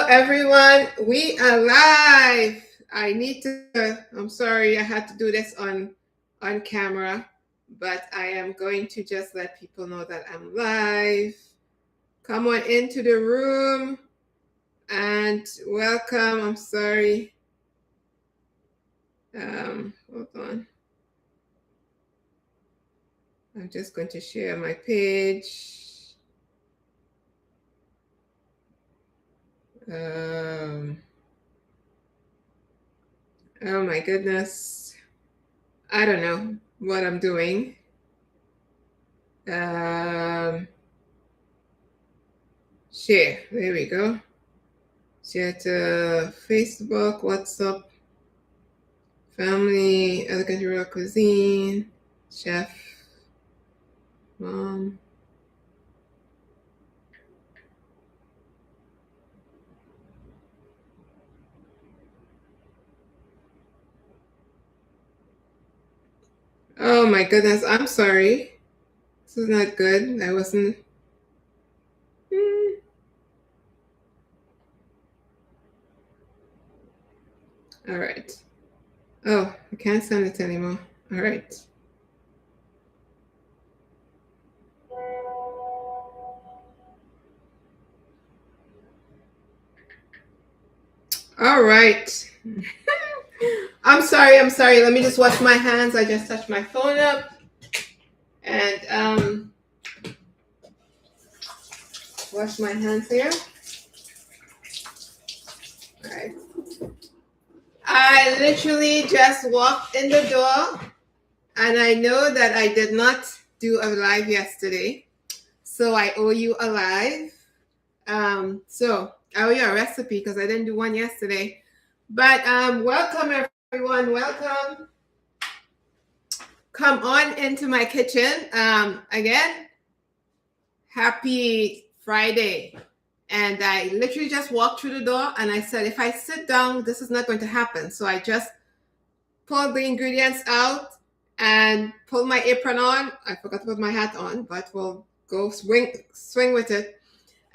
everyone. We are live. I'm sorry, I had to do this on camera, but I am going to just let people know that I'm live. Come on into the room and welcome. I'm sorry. Hold on. I'm just going to share my page. Oh my goodness. I don't know what I'm doing. Share. There we go. Share to Facebook, WhatsApp, family, ElegantlyRaw cuisine, chef, mom. Oh my goodness, I'm sorry. This is not good. I wasn't. All right. Oh, I can't send it anymore. All right. All right. I'm sorry. Let me just wash my hands. I just touched my phone up. And wash my hands here. All right. I literally just walked in the door, and I know that I did not do a live yesterday, so I owe you a live. So I owe you a recipe because I didn't do one yesterday. But welcome everyone. Welcome. Come on into my kitchen. Again, happy Friday. And I literally just walked through the door and I said, if I sit down, this is not going to happen. So I just pulled the ingredients out and pulled my apron on. I forgot to put my hat on, but we'll go swing with it.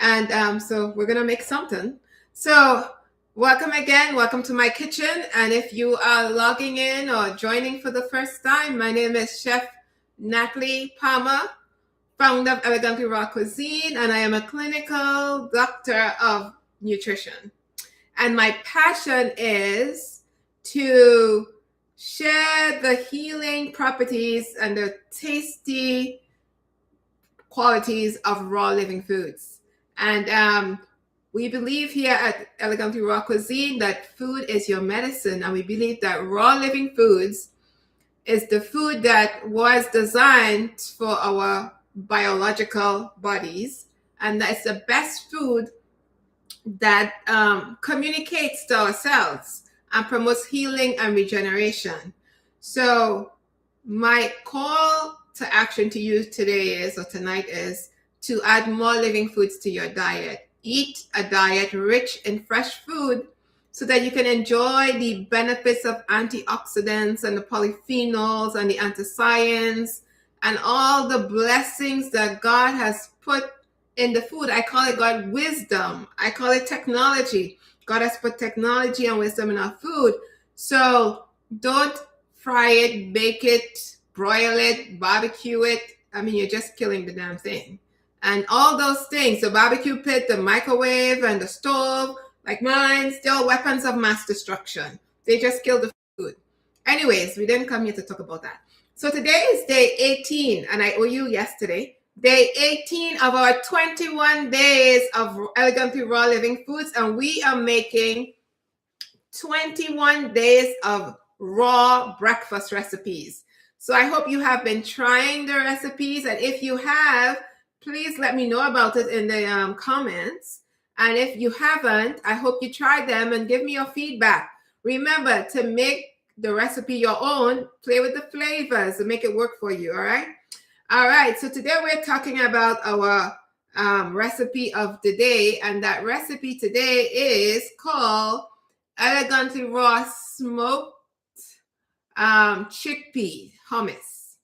And so we're going to make something. So welcome again. Welcome to my kitchen. And if you are logging in or joining for the first time, my name is Chef Natalie Palmer, founder of ElegantlyRaw Cuisine, and I am a clinical doctor of nutrition. And my passion is to share the healing properties and the tasty qualities of raw living foods. And we believe here at ElegantlyRaw Cuisine that food is your medicine, and we believe that raw living foods is the food that was designed for our biological bodies, and that's the best food that communicates to our cells and promotes healing and regeneration. So my call to action to you today is, or tonight is, to add more living foods to your diet. Eat a diet rich in fresh food so that you can enjoy the benefits of antioxidants and the polyphenols and the anthocyanins and all the blessings that God has put in the food. I call it God wisdom. I call it technology. God has put technology and wisdom in our food. So don't fry it, bake it, broil it, barbecue it. I mean, you're just killing the damn thing. And all those things, the barbecue pit, the microwave, and the stove, like mine, still weapons of mass destruction. They just kill the food. Anyways, we didn't come here to talk about that. So today is day 18, and I owe you yesterday. Day 18 of our 21 days of Elegantly Raw Living Foods, and we are making 21 days of raw breakfast recipes. So I hope you have been trying the recipes, and if you have, please let me know about it in the comments. And if you haven't, I hope you try them and give me your feedback. Remember to make the recipe your own, play with the flavors and make it work for you, all right? All right, so today we're talking about our recipe of the day, and that recipe today is called Elegantly Raw Smoked Chickpea Hummus.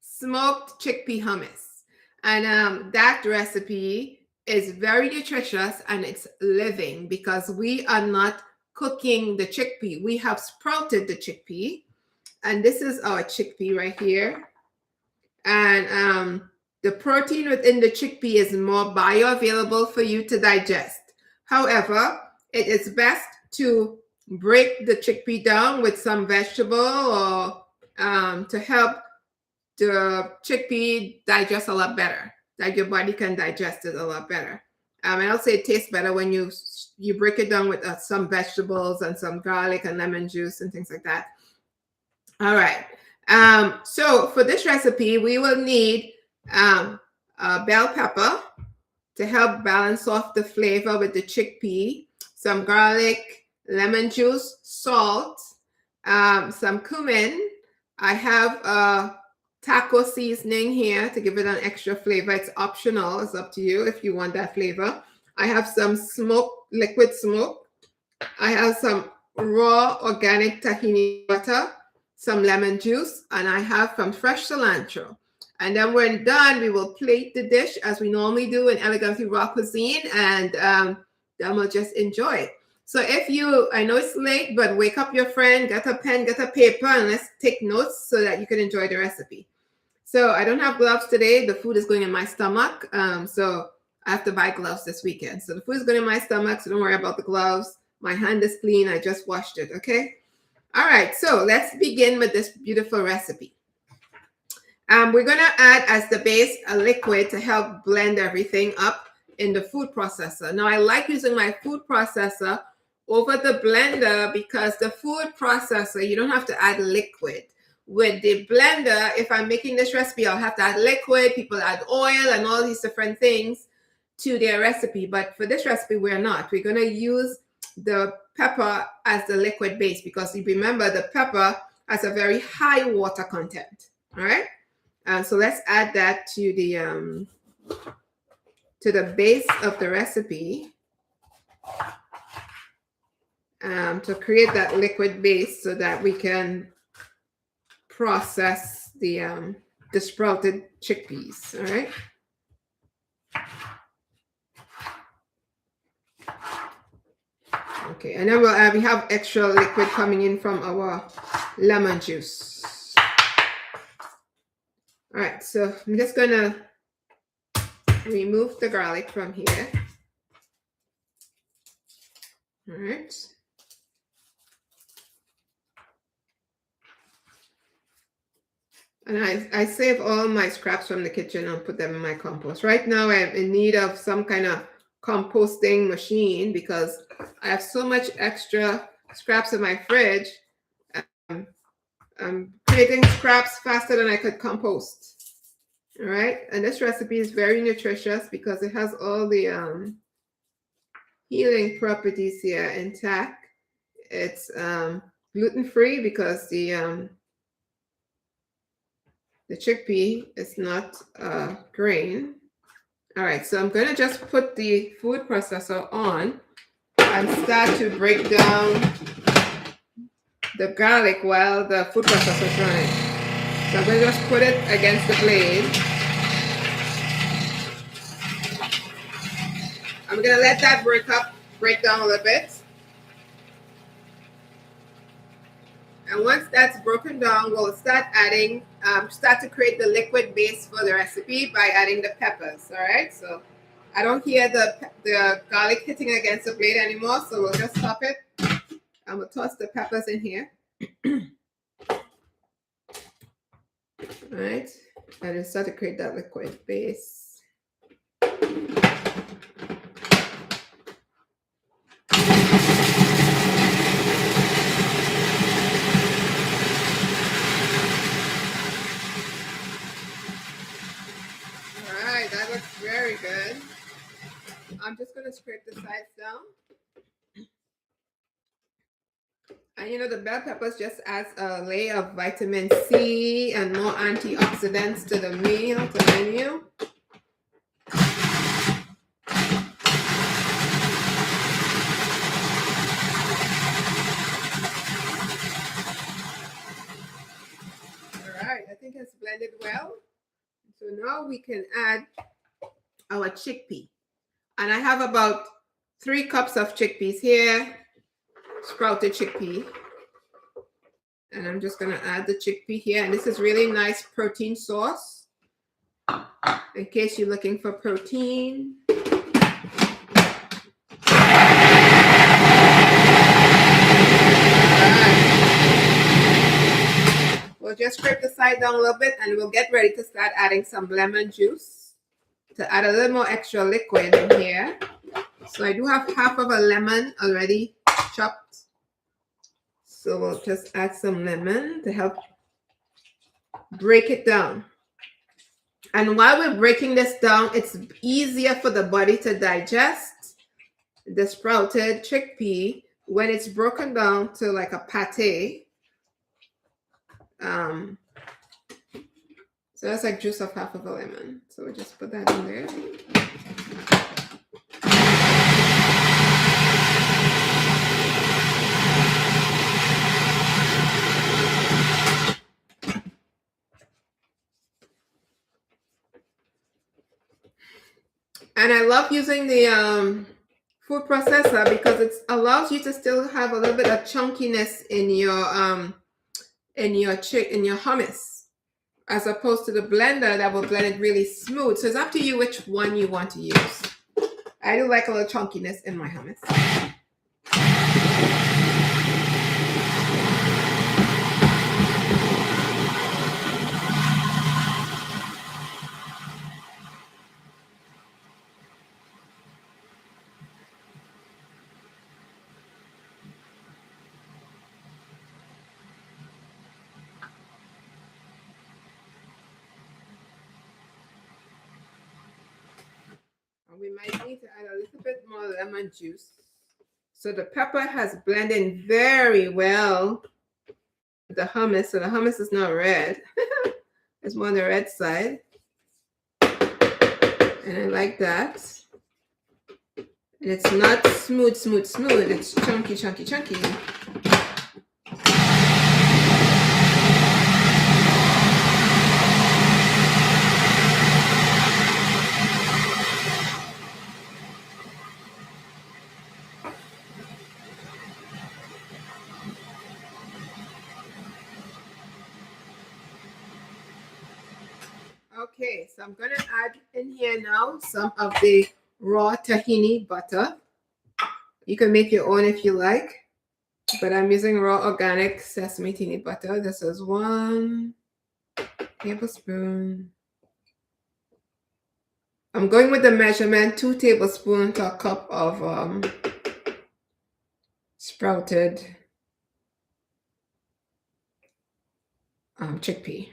Smoked chickpea hummus. And that recipe is very nutritious and it's living because we are not cooking the chickpea. We have sprouted the chickpea, and this is our chickpea right here. And the protein within the chickpea is more bioavailable for you to digest. However, it is best to break the chickpea down with some vegetable or to help the chickpea digest a lot better, that your body can digest it a lot better. And I'll say it tastes better when you break it down with some vegetables and some garlic and lemon juice and things like that. All right. So for this recipe, we will need a bell pepper to help balance off the flavor with the chickpea, some garlic, lemon juice, salt, some cumin. I have a taco seasoning here to give it an extra flavor. It's optional. It's up to you if you want that flavor. I have some liquid smoke. I have some raw organic tahini butter, some lemon juice, and I have some fresh cilantro. And then when done, we will plate the dish as we normally do in Elegantly Raw cuisine, and then we'll just enjoy it. So if you, I know it's late, but wake up your friend, get a pen, get a paper, and let's take notes so that you can enjoy the recipe. So I don't have gloves today. The food is going in my stomach. So I have to buy gloves this weekend. So the food is going in my stomach, so don't worry about the gloves. My hand is clean. I just washed it, okay? All right, so let's begin with this beautiful recipe. We're going to add as the base a liquid to help blend everything up in the food processor. Now, I like using my food processor over the blender because the food processor, you don't have to add liquid. With the blender, if I'm making this recipe, I'll have to add liquid. People add oil and all these different things to their recipe. But for this recipe, we're not. We're going to use the pepper as the liquid base because you remember the pepper has a very high water content. All right. So let's add that to the base of the recipe to create that liquid base so that we can process the sprouted chickpeas. All right. Okay, and then we have extra liquid coming in from our lemon juice. All right, so I'm just gonna remove the garlic from here. All right. And I save all my scraps from the kitchen and put them in my compost. Right now I'm in need of some kind of composting machine because I have so much extra scraps in my fridge. I'm creating scraps faster than I could compost. All right, and this recipe is very nutritious because it has all the healing properties here intact. It's gluten-free because the chickpea is not a grain. All right, so I'm going to just put the food processor on and start to break down the garlic while the food processor is running. So I'm going to just put it against the blade. I'm going to let that break down a little bit. And once that's broken down, we'll start adding, start to create the liquid base for the recipe by adding the peppers. All right, so I don't hear the garlic hitting against the blade anymore, so we'll just stop it. And we'll toss the peppers in here. All right, and then start to create that liquid base. That looks very good. I'm just going to scrape the sides down. And you know, the bell peppers just adds a layer of vitamin C and more antioxidants to the meal, to the menu. All right, I think it's blended well. So now we can add our chickpea. And I have about 3 cups of chickpeas here, sprouted chickpea. And I'm just going to add the chickpea here. And this is really nice protein sauce in case you're looking for protein. We'll just scrape the side down a little bit and we'll get ready to start adding some lemon juice to add a little more extra liquid in here. So I do have half of a lemon already chopped. So we'll just add some lemon to help break it down. And while we're breaking this down, it's easier for the body to digest the sprouted chickpea when it's broken down to like a pate. So that's like juice of half of a lemon. So we'll just put that in there. And I love using the food processor because it allows you to still have a little bit of chunkiness in your hummus, as opposed to the blender that will blend it really smooth. So it's up to you which one you want to use. I do like a little chunkiness in my hummus. We might need to add a little bit more lemon juice. So the pepper has blended very well with the hummus. So the hummus is not red. It's more on the red side. And I like that. And it's not smooth. It's chunky. Okay, so I'm going to add in here now some of the raw tahini butter. You can make your own if you like, but I'm using raw organic sesame tahini butter. This is 1 tablespoon. I'm going with the measurement 2 tablespoons to a cup of sprouted chickpea.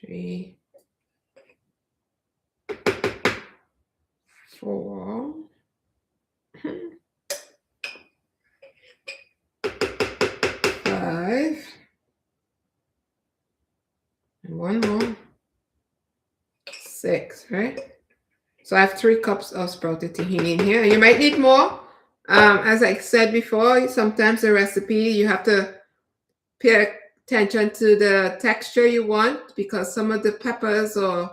3, 4, 5, and 1 more, 6, right? So I have 3 cups of sprouted tahini in here. And you might need more. As I said before, sometimes the recipe, you have to pay attention to the texture you want, because some of the peppers or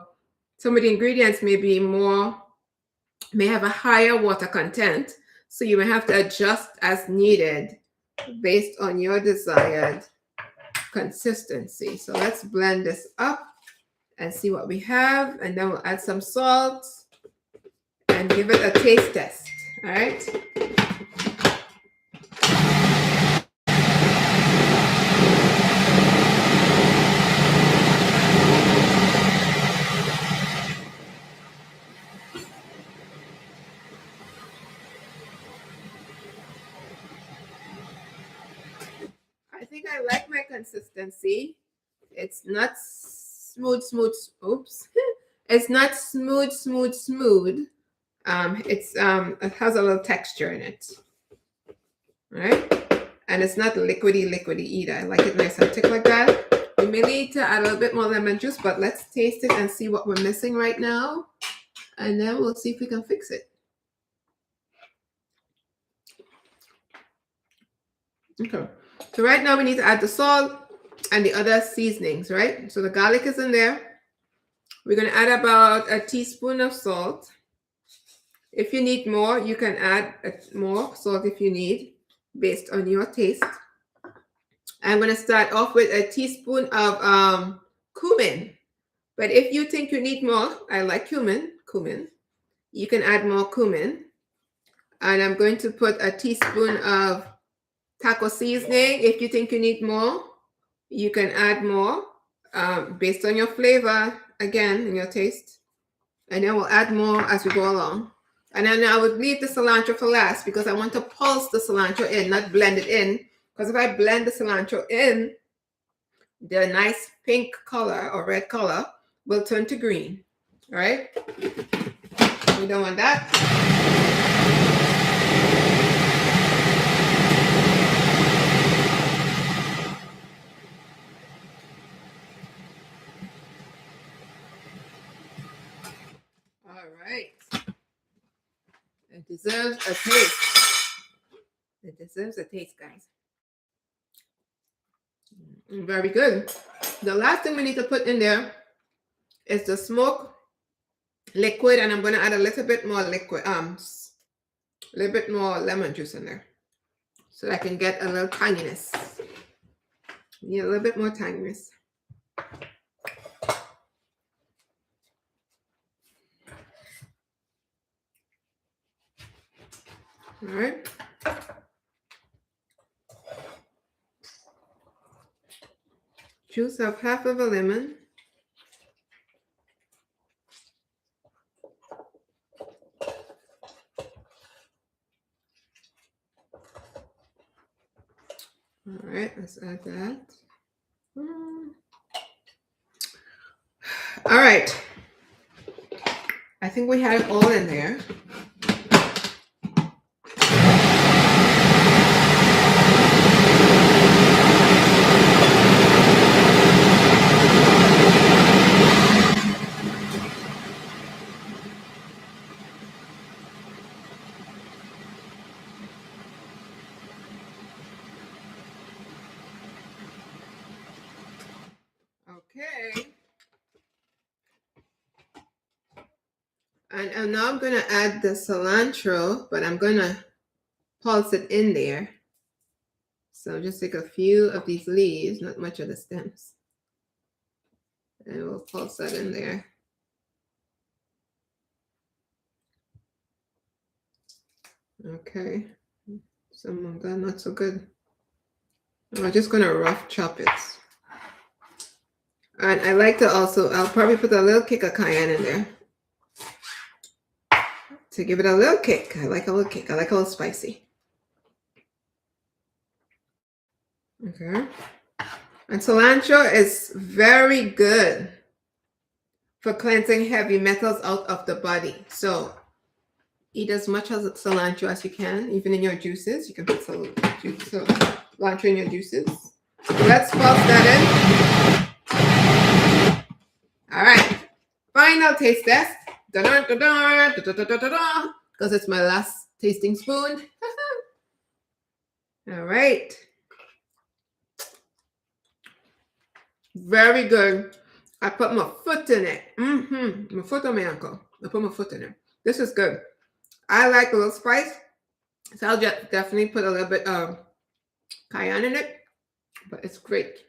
some of the ingredients may have a higher water content. So you may have to adjust as needed based on your desired consistency. So let's blend this up and see what we have. And then we'll add some salt and give it a taste test. All right. I think I like my consistency. It's not smooth. Oops. It's not smooth. It has a little texture in it. All right. And it's not liquidy either. I like it nice and thick like that. We may need to add a little bit more lemon juice, but let's taste it and see what we're missing right now. And then we'll see if we can fix it. Okay. So right now we need to add the salt and the other seasonings, right? So the garlic is in there. We're going to add about a teaspoon of salt. If you need more, you can add more salt if you need, based on your taste. I'm going to start off with a teaspoon of cumin. But if you think you need more, I like cumin. You can add more cumin. And I'm going to put a teaspoon of taco seasoning. If you think you need more, you can add more based on your flavor, again, and your taste. And then we'll add more as we go along. And then I would leave the cilantro for last because I want to pulse the cilantro in, not blend it in. Because if I blend the cilantro in, the nice pink color or red color will turn to green. All right? We don't want that. All right. It deserves a taste. It deserves a taste, guys. Very good. The last thing we need to put in there is the smoke liquid, and I'm going to add a little bit more liquid, a little bit more lemon juice in there, so that I can get a little tanginess. Need a little bit more tanginess. All right. Juice of half of a lemon. All right, let's add that. All right. I think we have it all in there. Okay. And now I'm going to add the cilantro, but I'm going to pulse it in there. So just take a few of these leaves, not much of the stems. And we'll pulse that in there. Okay. Some of that not so good. I'm just going to rough chop it. And I like to also, I'll probably put a little kick of cayenne in there to give it a little kick. I like a little kick. I like a little spicy. Okay. And cilantro is very good for cleansing heavy metals out of the body. So eat as much of cilantro as you can, even in your juices. You can put some cilantro in your juices. So let's pulse that in. All right. Final taste test. Because it's my last tasting spoon. All right. Very good. I put my foot in it. My foot on my ankle. I put my foot in it. This is good. I like a little spice. So I'll just definitely put a little bit of cayenne in it. But it's great.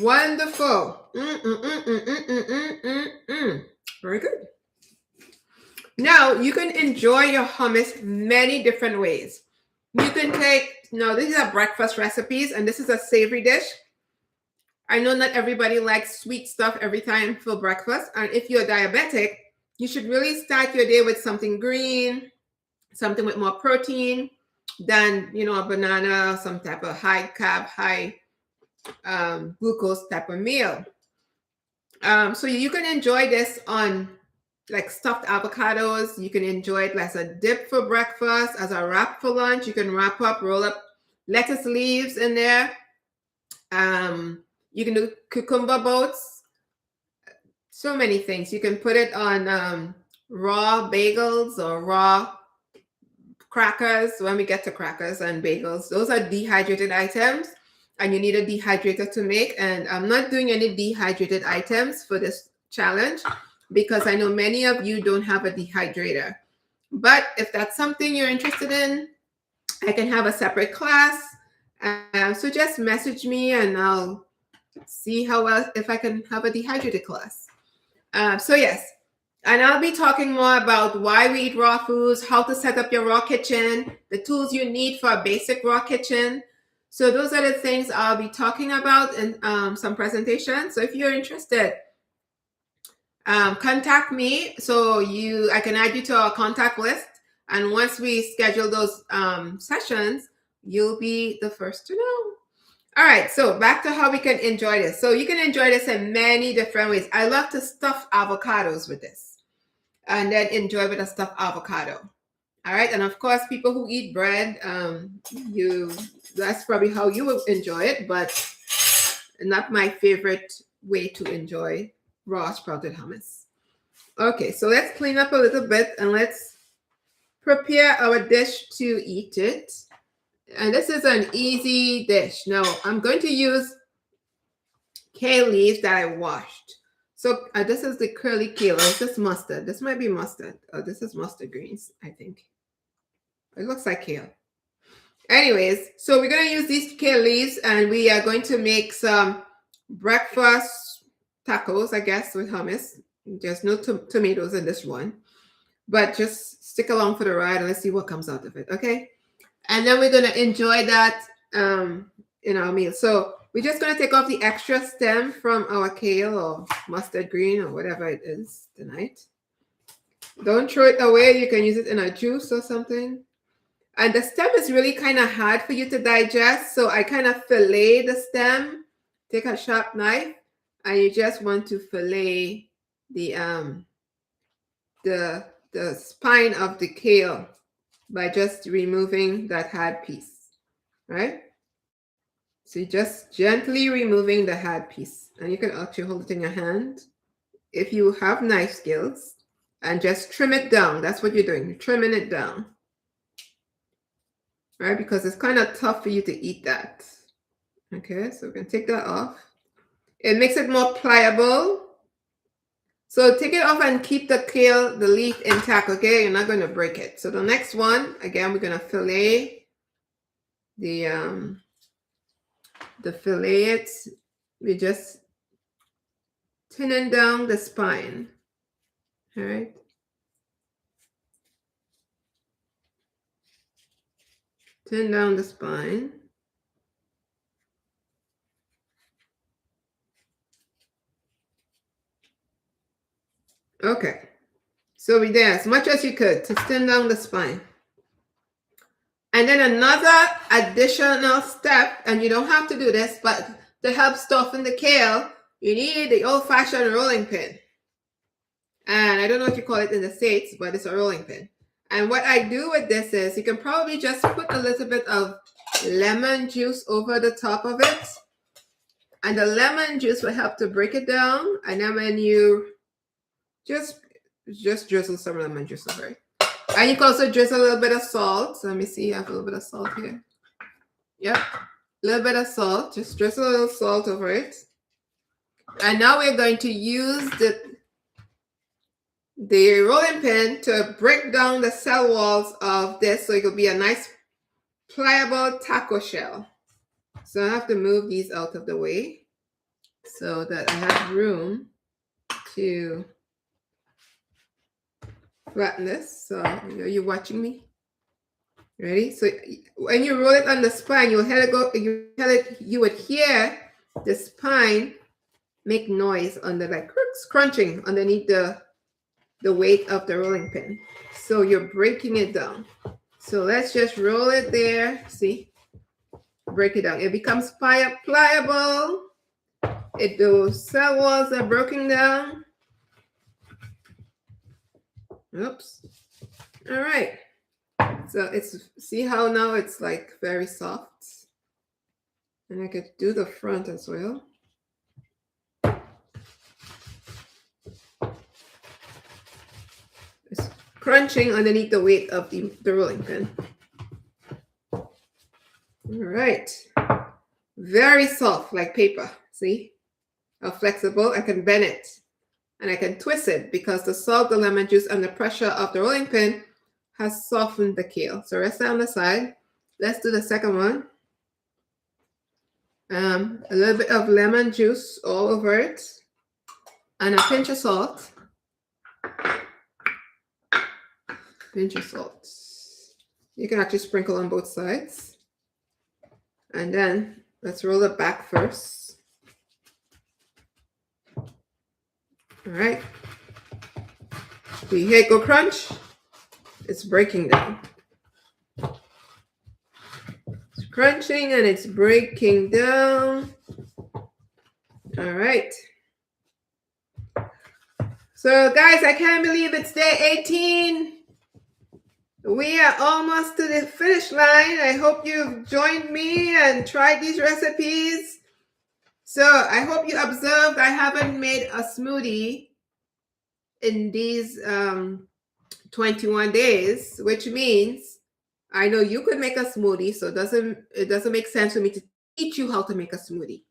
Wonderful. Very good. Now, you can enjoy your hummus many different ways. You can take, these are breakfast recipes, and this is a savory dish. I know not everybody likes sweet stuff every time for breakfast. And if you're diabetic, you should really start your day with something green, something with more protein than, a banana, some type of high carb, high glucose type of meal. So you can enjoy this on like stuffed avocados. You can enjoy it as a dip for breakfast, as a wrap for lunch. You can wrap up, roll up lettuce leaves in there. You can do cucumber boats. So many things. You can put it on raw bagels or raw crackers. When we get to crackers and bagels, those are dehydrated items, and you need a dehydrator to make. And I'm not doing any dehydrated items for this challenge because I know many of you don't have a dehydrator. But if that's something you're interested in, I can have a separate class. So just message me and I'll see how well if I can have a dehydrated class. So yes, and I'll be talking more about why we eat raw foods, how to set up your raw kitchen, the tools you need for a basic raw kitchen. So those are the things I'll be talking about in some presentations. So if you're interested, contact me so I can add you to our contact list. And once we schedule those sessions, you'll be the first to know. All right, so back to how we can enjoy this. So you can enjoy this in many different ways. I love to stuff avocados with this and then enjoy with a stuffed avocado. All right, and of course, people who eat bread, that's probably how you will enjoy it, but not my favorite way to enjoy raw sprouted hummus. Okay, so let's clean up a little bit and let's prepare our dish to eat it. And this is an easy dish. Now, I'm going to use kale leaves that I washed. So this is the curly kale. Or is this mustard? This might be mustard. Oh, this is mustard greens, I think. It looks like kale. Anyways, so we're going to use these kale leaves and we are going to make some breakfast tacos, I guess, with hummus. There's no tomatoes in this one. But just stick along for the ride and let's see what comes out of it, okay? And then we're going to enjoy that in our meal. So we're just going to take off the extra stem from our kale or mustard green or whatever it is tonight. Don't throw it away. You can use it in a juice or something. And the stem is really kind of hard for you to digest. So I kind of fillet the stem. Take a sharp knife and you just want to fillet the spine of the kale by just removing that hard piece, right? So you're just gently removing the hard piece. And you can actually hold it in your hand if you have knife skills and just trim it down. That's what you're doing. You're trimming it down, right? Because it's kind of tough for you to eat that. Okay, so we can take that off. It makes it more pliable. So take it off and keep the kale, the leaf intact, okay? You're not going to break it. So the next one, again, we're going to fillet the fillet it. We're just thinning down the spine, all right? Thin down the spine. Okay, so we did as much as you could to thin down the spine. And then another additional step, and you don't have to do this, but to help soften the kale, you need the old-fashioned rolling pin. And I don't know what you call it in the States, but it's a rolling pin. And what I do with this is you can probably just put a little bit of lemon juice over the top of it. And the lemon juice will help to break it down. And then when you just drizzle some lemon juice over it. And you can also drizzle a little bit of salt. So let me see, I have a little bit of salt here. Yep, a little bit of salt. Just drizzle a little salt over it. And now we're going to use the rolling pin to break down the cell walls of this so it will be a nice pliable taco shell. So I have to move these out of the way so that I have room to flatten this. So are you watching me? Ready? So when you roll it on the spine, you would hear the spine make noise under, like crunching underneath the weight of the rolling pin. So you're breaking it down. So let's just roll it there. See? Break it down. It becomes pliable. Those cell walls are broken down. Oops. All right. So see how now it's like very soft? And I could do the front as well. It's crunching underneath the weight of the rolling pin. All right. Very soft, like paper. See how flexible? I can bend it. and I can twist it because the salt, the lemon juice, and the pressure of the rolling pin has softened the kale. So rest it on the side. Let's do the second one. A little bit of lemon juice all over it, and a pinch of salt. Pinch of salt. You can actually sprinkle on both sides. And then let's roll it back first. All right. Do you hear it go crunch? It's breaking down. It's crunching and it's breaking down. All right. So guys, I can't believe it's day 18. We are almost to the finish line. I hope you've joined me and tried these recipes. So I hope you observed I haven't made a smoothie in these 21 days, which means I know you could make a smoothie, so it doesn't make sense for me to teach you how to make a smoothie.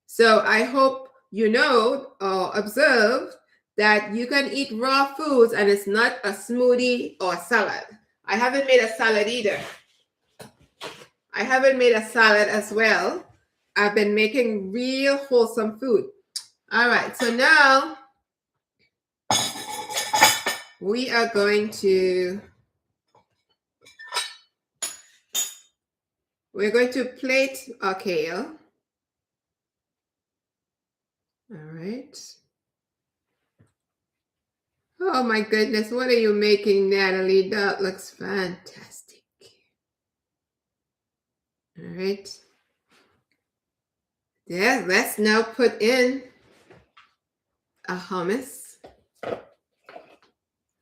So I hope you know or observe that you can eat raw foods and it's not a smoothie or a salad. I haven't made a salad either. I haven't made a salad as well. I've been making real wholesome food. All right, so now we are going to plate our kale. All right. Oh my goodness, what are you making, Natalie? That looks fantastic. All right. Yeah, let's now put in a hummus. I'm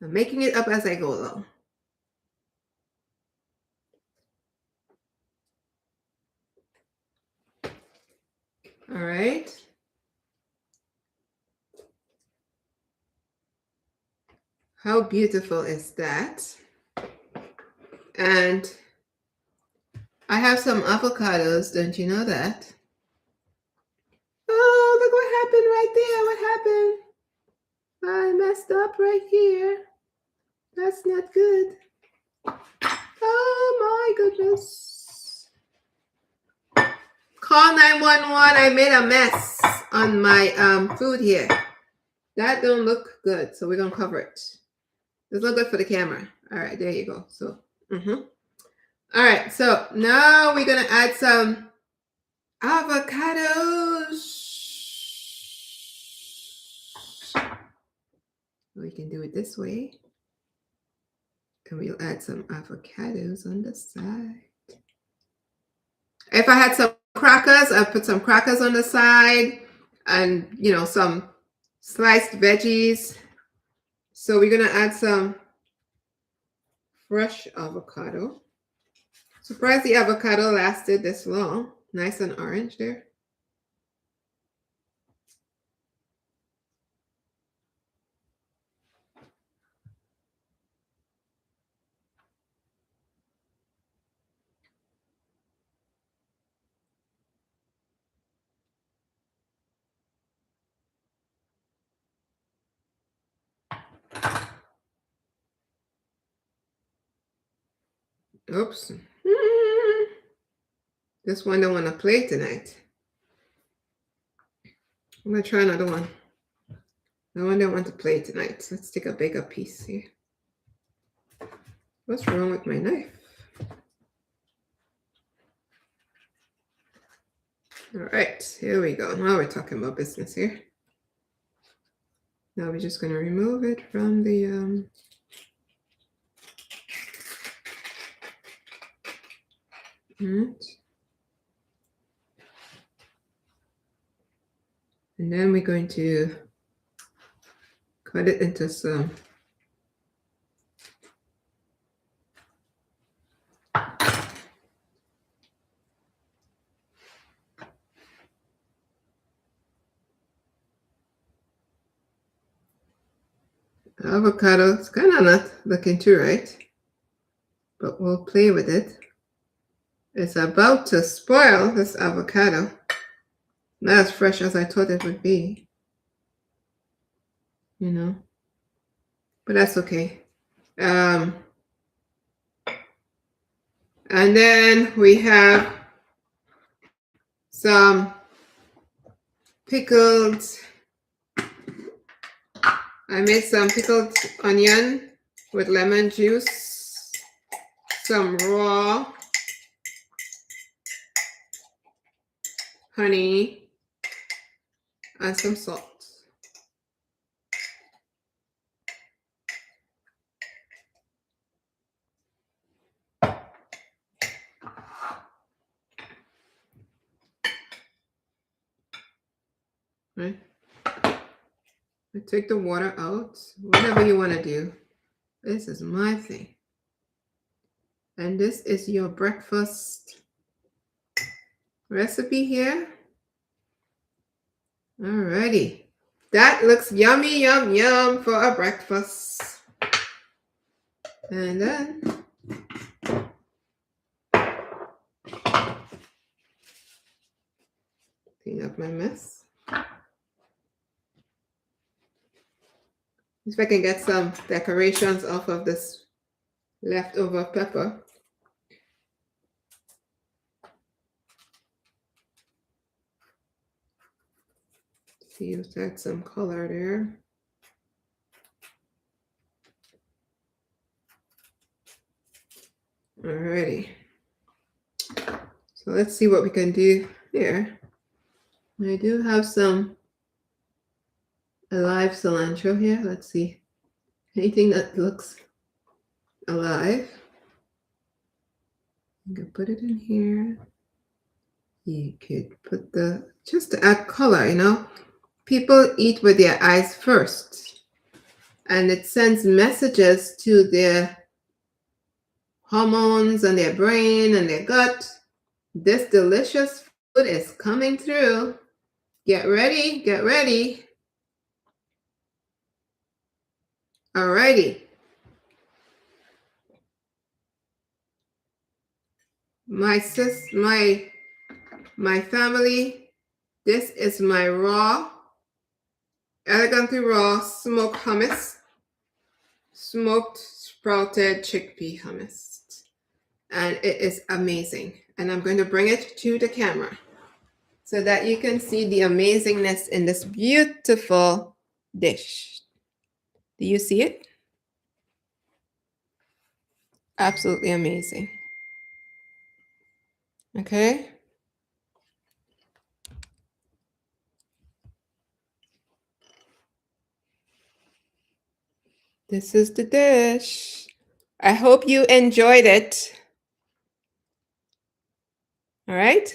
making it up as I go along. All right. How beautiful is that? And I have some avocados, don't you know that? Oh, look what happened right there. What happened? I messed up right here. That's not good. Oh my goodness. Call 911. I made a mess on my food here. That don't look good, so we're gonna cover it. Doesn't look good for the camera. All right, there you go. So, all right, so now we're gonna add some avocados. We can do it this way. And we'll add some avocados on the side. If I had some crackers, I'd put some crackers on the side and, you know, some sliced veggies. So we're going to add some fresh avocado. Surprised the avocado lasted this long. Nice and orange there. Oops. This one don't want to play tonight. I'm going to try another one. No one don't want to play tonight. So let's take a bigger piece here. What's wrong with my knife? All right, here we go. Now we're talking about business here. Now we're just going to remove it from the and then we're going to cut it into some avocado. It's kind of not looking too right, but we'll play with it. It's about to spoil, this avocado. Not as fresh as I thought it would be. you know, but that's okay. And then we have some pickled, I made some pickled onion with lemon juice, some raw honey, and some salt. Right? I take the water out, whatever you want to do. This is my thing. And this is your breakfast recipe here. Alrighty. That looks yummy, yum, yum for a breakfast. And then clean up my mess. If I can get some decorations off of this leftover pepper. See if that's some color there. Alrighty. So let's see what we can do here. I do have some alive cilantro here. Let's see. Anything that looks alive. You can put it in here. You could put just to add color, you know. People eat with their eyes first. And it sends messages to their hormones and their brain and their gut. This delicious food is coming through. Get ready, get ready. Alrighty. My family, this is my raw, elegantly raw smoked hummus, smoked sprouted chickpea hummus. And it is amazing. And I'm going to bring it to the camera so that you can see the amazingness in this beautiful dish. Do you see it? Absolutely amazing. Okay. This is the dish. I hope you enjoyed it. All right.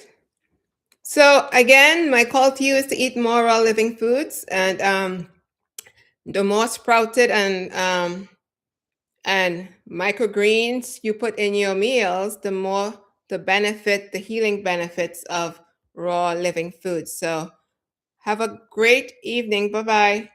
So again, my call to you is to eat more raw living foods, and the more sprouted and microgreens you put in your meals, the more the healing benefits of raw living foods. So have a great evening. Bye-bye.